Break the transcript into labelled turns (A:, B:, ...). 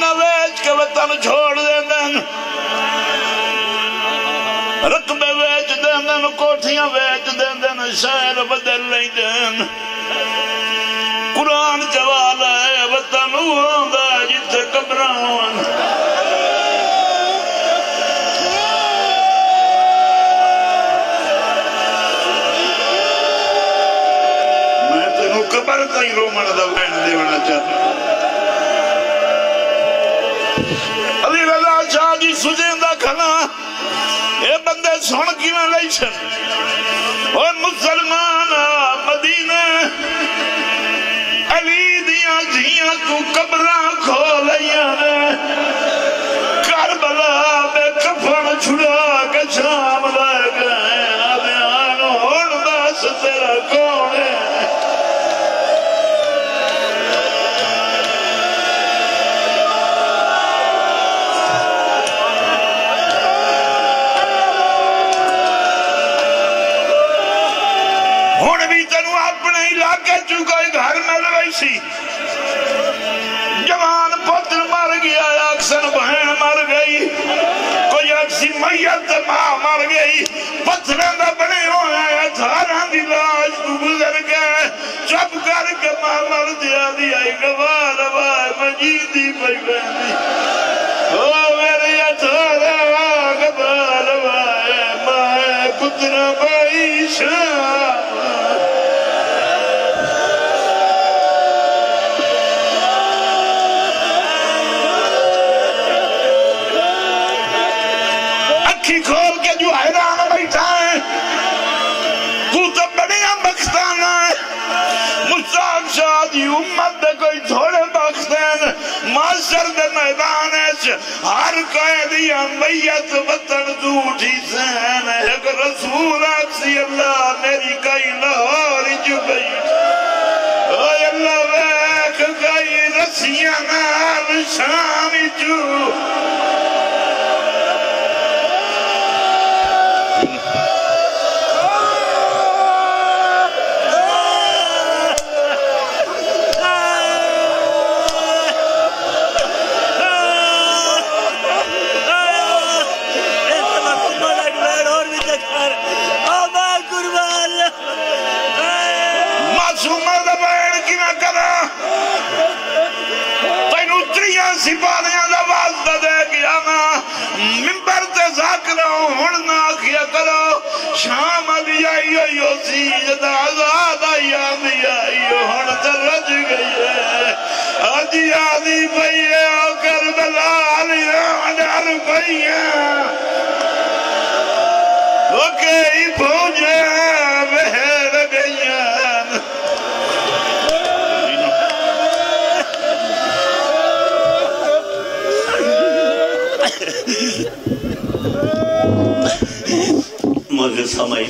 A: زمین ویچ کے وطن چھوڑ دین رقبے ویچ دین کوٹھیاں ویچ دین شہر بدل لئی دین قرآن جوال ہے وطن ہوندہ جتے قبران میں تینوں قبر تائیں رومن دا بین دیونا چاہتا علی رضا شاہ جی سجیندہ کھنا اے بندے سن کی میں لیشن اور مسلمان مدینہ علی دیاں جھیاں تو قبران کھولیاں کربلا بے کفن چھڑا کے شام لے گئے آدھیان ہون داس تیرا کون ہے ہون بھی تنو اپنے علاقے چکے گھر میں لویسی جوان پتر مر گیا اکسن بہن مر گئی کوئی اکسی میت ماں مر گئی پتریں دا بنے ہوئے اتھاران دی لاش تو گزر گئے چپ کر کے ماں مر دیا دیائی گوار وائے مجیدی پہ بہنی او میری اتھارا گوار وائے ماں پتر بائی شام کھول کے جو حیران بیٹھا ہے تو تو بڑیاں بختانا ہے مصطفیٰ شادی امت دے کوئی تھوڑے بختین معاشر دے میدان ہے ہر قیدیاں میت وطن دوٹھی سین ایک رسول اکسی اللہ میری کئی لاہوری جو بیٹھ اے اللہ ویک کئی رسیاں نال شامی جو سپاہیاں دا واسطہ دے گیا نا ممبر تے ذاکرہ ہوننا کیا کرو شام علی آئیو سیجد آزاد آئیو ہون ترج گئی ہے آجی آدھی بھئیے او کربلا علی آجار بھئیے وہ کئی بھوجے بہر گئی ہیں مجھے سمجھ